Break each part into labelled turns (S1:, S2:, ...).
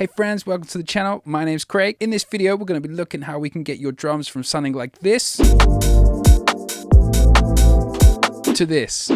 S1: Hey friends, welcome to the channel. My name's Craig. In this video, we're going to be looking how we can get your drums from sounding like this to this,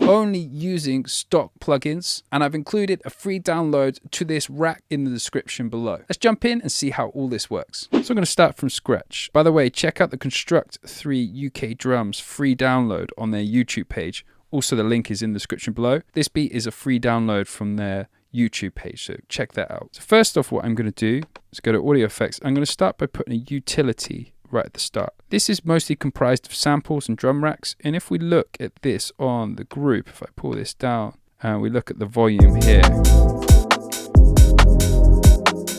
S1: only using stock plugins, and I've included a free download to this rack in the description below. Let's jump in and see how all this works. So I'm going to start from scratch. By the way, check out the Construct 3 UK Drums free download on their YouTube page. Also, the link is in the description below. This beat is a free download from their YouTube page, so check that out. So first off, what I'm going to do is go to audio effects. I'm going to start by putting a utility right at the start. This is mostly comprised of samples and drum racks, and if we look at this on the group, if I pull this down and we look at the volume here,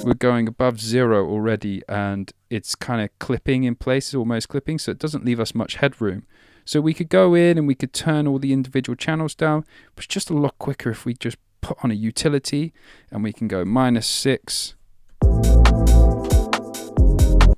S1: we're going above 0 already, and it's kind of clipping in places, almost clipping, so it doesn't leave us much headroom. So we could go in and we could turn all the individual channels down, but it's just a lot quicker if we just put on a utility and we can go -6.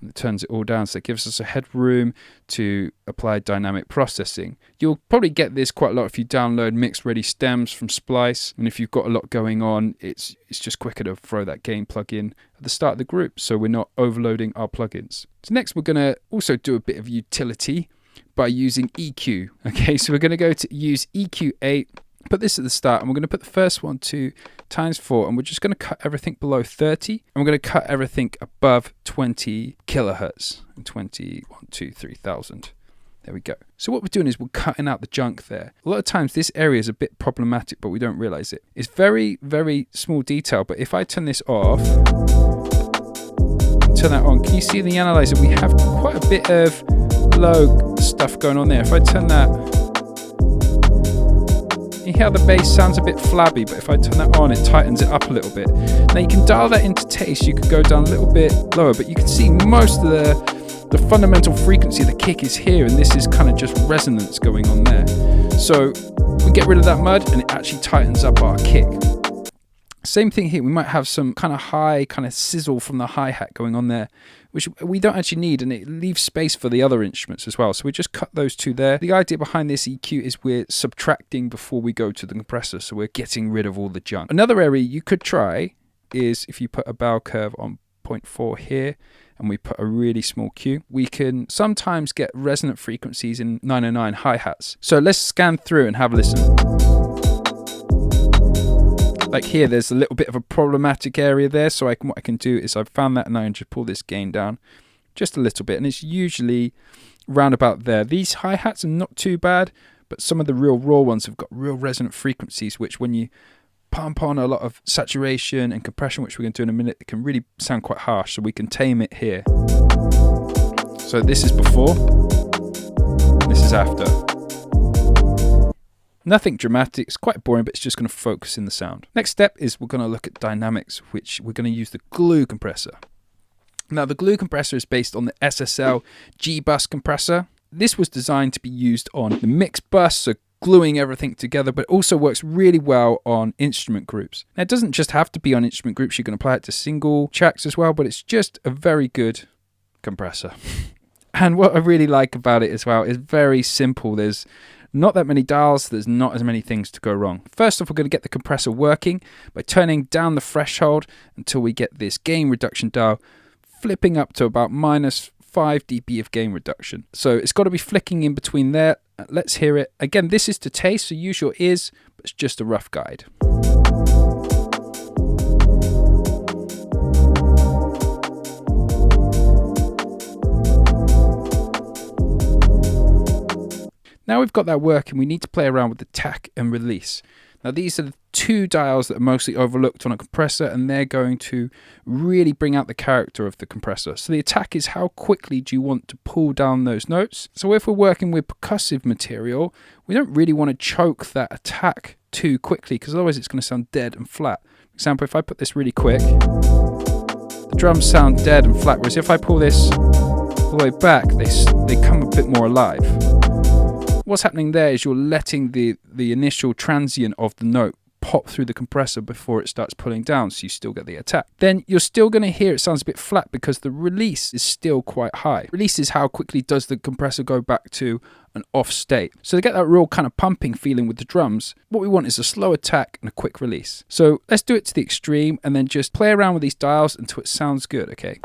S1: It turns it all down, so it gives us a headroom to apply dynamic processing. You'll probably get this quite a lot if you download mixed ready stems from Splice, and if you've got a lot going on, it's just quicker to throw that gain plugin at the start of the group, so we're not overloading our plugins. So next we're going to also do a bit of utility by using EQ. Okay, so we're going to go to use EQ8. Put this at the start, and we're going to put the first one to ×4, and we're just going to cut everything below 30, and we're going to cut everything above 20 kilohertz, and 20, 1, 2, 3,000. There we go. So what we're doing is we're cutting out the junk there. A lot of times this area is a bit problematic, but we don't realize it. It's very, very small detail, but if I turn this off, and turn that on, can you see in the analyzer we have quite a bit of low stuff going on there. If I turn that, you hear the bass sounds a bit flabby, but if I turn that on, it tightens it up a little bit. Now you can dial that into taste, you could go down a little bit lower, but you can see most of the fundamental frequency of the kick is here, and this is kind of just resonance going on there. So we get rid of that mud and it actually tightens up our kick. Same thing here, we might have some kind of high kind of sizzle from the hi-hat going on there, which we don't actually need, and it leaves space for the other instruments as well. So we just cut those two there. The idea behind this EQ is we're subtracting before we go to the compressor, so we're getting rid of all the junk. Another area you could try is if you put a bell curve on 0.4 here, and we put a really small Q, we can sometimes get resonant frequencies in 909 hi-hats. So let's scan through and have a listen. Like here, there's a little bit of a problematic area there, so what I can do is I've found that, and I can just pull this gain down just a little bit, and it's usually round about there. These hi-hats are not too bad, but some of the real raw ones have got real resonant frequencies, which when you pump on a lot of saturation and compression, which we're going to do in a minute, it can really sound quite harsh, so we can tame it here. So this is before, this is after. Nothing dramatic, it's quite boring, but it's just going to focus in the sound. Next step is we're going to look at dynamics, which we're going to use the glue compressor. Now the glue compressor is based on the SSL G-bus compressor. This was designed to be used on the mixed bus, so gluing everything together, but it also works really well on instrument groups. Now it doesn't just have to be on instrument groups, you can apply it to single tracks as well, but it's just a very good compressor. And what I really like about it as well is very simple. There's not that many dials, there's not as many things to go wrong. First off, we're going to get the compressor working by turning down the threshold until we get this gain reduction dial flipping up to about -5 dB of gain reduction. So it's got to be flicking in between there. Let's hear it. Again, this is to taste, so use your ears, but it's just a rough guide. Now we've got that working, we need to play around with the tack and release. Now these are the two dials that are mostly overlooked on a compressor, and they're going to really bring out the character of the compressor. So the attack is how quickly do you want to pull down those notes. So if we're working with percussive material, we don't really want to choke that attack too quickly, because otherwise it's going to sound dead and flat. For example, if I put this really quick, the drums sound dead and flat, whereas if I pull this all the way back, they come a bit more alive. What's happening there is you're letting the initial transient of the note pop through the compressor before it starts pulling down, so you still get the attack. Then you're still going to hear it sounds a bit flat because the release is still quite high. Release is how quickly does the compressor go back to an off state. So to get that real kind of pumping feeling with the drums, what we want is a slow attack and a quick release. So let's do it to the extreme and then just play around with these dials until it sounds good, okay?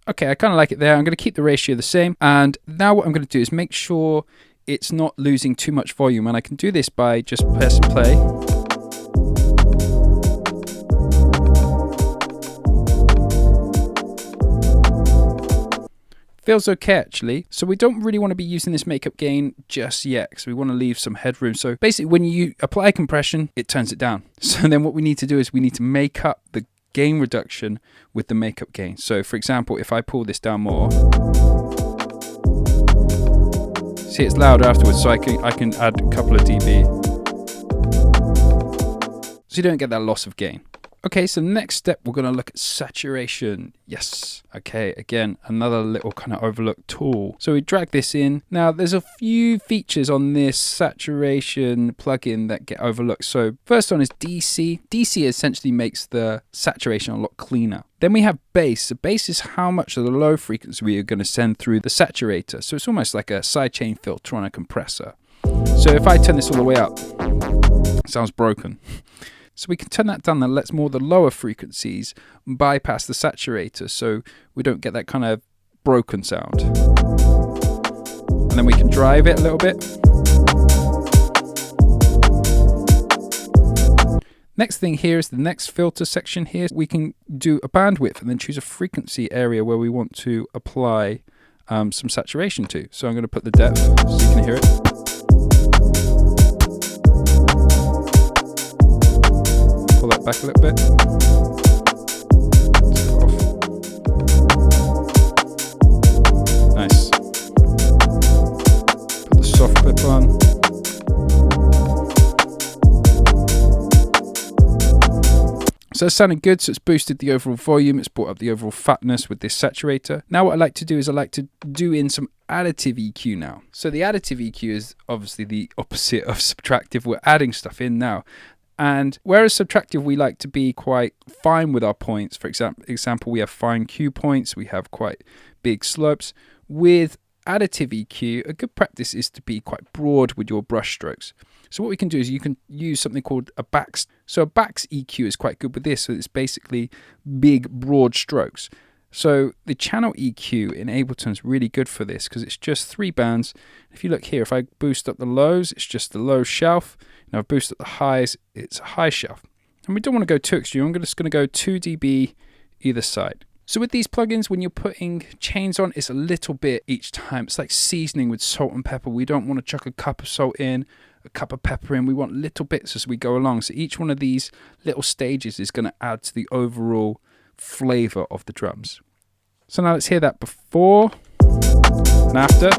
S1: Okay, I kind of like it there. I'm going to keep the ratio the same. And now what I'm going to do is make sure it's not losing too much volume. And I can do this by just pressing play. Feels okay actually. So we don't really want to be using this makeup gain just yet because we want to leave some headroom. So basically when you apply compression, it turns it down. So then what we need to do is we need to make up the gain reduction with the makeup gain. So for example, if I pull this down more, see it's louder afterwards, so I can add a couple of dB. So you don't get that loss of gain. Okay, so next step, we're going to look at saturation. Yes. Okay, again, another little kind of overlooked tool. So we drag this in. Now, there's a few features on this saturation plugin that get overlooked. So first one is DC. DC essentially makes the saturation a lot cleaner. Then we have bass. So bass is how much of the low frequency we are going to send through the saturator. So it's almost like a sidechain filter on a compressor. So if I turn this all the way up, it sounds broken. So we can turn that down, that lets more of the lower frequencies bypass the saturator so we don't get that kind of broken sound. And then we can drive it a little bit. Next thing here is the next filter section here. We can do a bandwidth and then choose a frequency area where we want to apply some saturation to. So I'm going to put the depth so you can hear it. Pull that back a little bit. Nice. Put the soft clip on. So it's sounding good, so it's boosted the overall volume, it's brought up the overall fatness with this saturator. Now what I like to do is I like to do in some additive EQ now. So the additive EQ is obviously the opposite of subtractive. We're adding stuff in now. And whereas subtractive, we like to be quite fine with our points. For example, we have fine Q points, we have quite big slopes. With additive EQ, a good practice is to be quite broad with your brush strokes. So what we can do is you can use something called a backs. So a backs EQ is quite good with this. So it's basically big, broad strokes. So the channel EQ in Ableton is really good for this because it's just 3 bands. If you look here, if I boost up the lows, it's just the low shelf. Now boost up the highs, it's a high shelf. And we don't want to go too extreme. I'm just going to go 2 dB either side. So with these plugins, when you're putting chains on, it's a little bit each time. It's like seasoning with salt and pepper. We don't want to chuck a cup of salt in, a cup of pepper in. We want little bits as we go along. So each one of these little stages is going to add to the overall flavor of the drums. So now let's hear that before and after.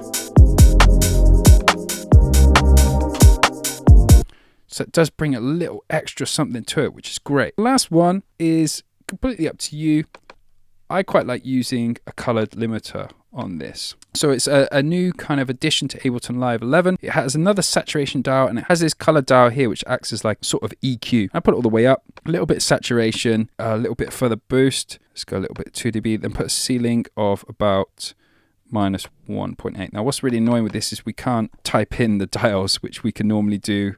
S1: So it does bring a little extra something to it, which is great. The last one is completely up to you. I quite like using a colored limiter on this. So it's a new kind of addition to Ableton Live 11. It has another saturation dial and it has this color dial here which acts as like sort of EQ. I put it all the way up, a little bit of saturation, a little bit further boost. Let's go a little bit 2 dB, then put a ceiling of about minus 1.8. Now what's really annoying with this is we can't type in the dials which we can normally do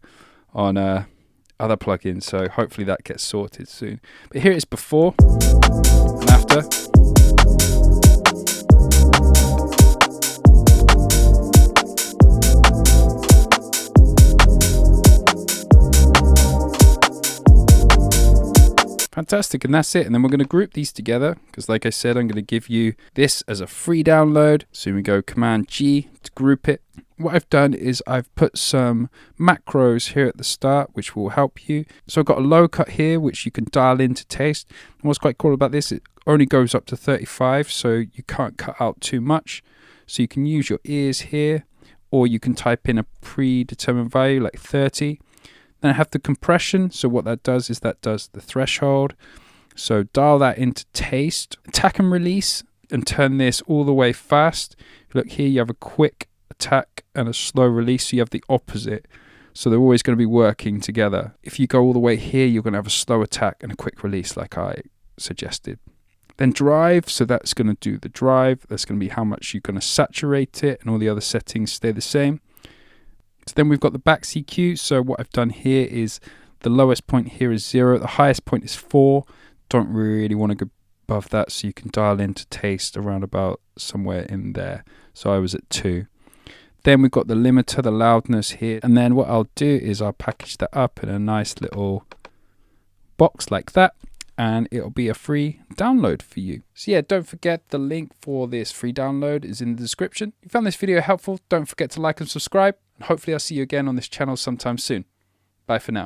S1: on other plugins, so hopefully that gets sorted soon. But here it is before and after. Fantastic, and that's it. And then we're going to group these together because like I said, I'm going to give you this as a free download. So we go Command G to group it. What I've done is I've put some macros here at the start which will help you. So I've got a low cut here which you can dial in to taste. And what's quite cool about this, it only goes up to 35, so you can't cut out too much. So you can use your ears here, or you can type in a predetermined value like 30. Then I have the compression, so what that does is that does the threshold. So dial that into taste, attack and release, and turn this all the way fast. Look here, you have a quick attack and a slow release, so you have the opposite. So they're always going to be working together. If you go all the way here, you're going to have a slow attack and a quick release like I suggested. Then drive, so that's going to do the drive. That's going to be how much you're going to saturate it, and all the other settings stay the same. So then we've got the back EQ. So what I've done here is the lowest point here is 0. The highest point is 4. Don't really want to go above that, so you can dial into taste around about somewhere in there. So I was at 2. Then we've got the limiter, the loudness here. And then what I'll do is I'll package that up in a nice little box like that. And it'll be a free download for you. So yeah, don't forget the link for this free download is in the description. If you found this video helpful, don't forget to like and subscribe. And hopefully I'll see you again on this channel sometime soon. Bye for now.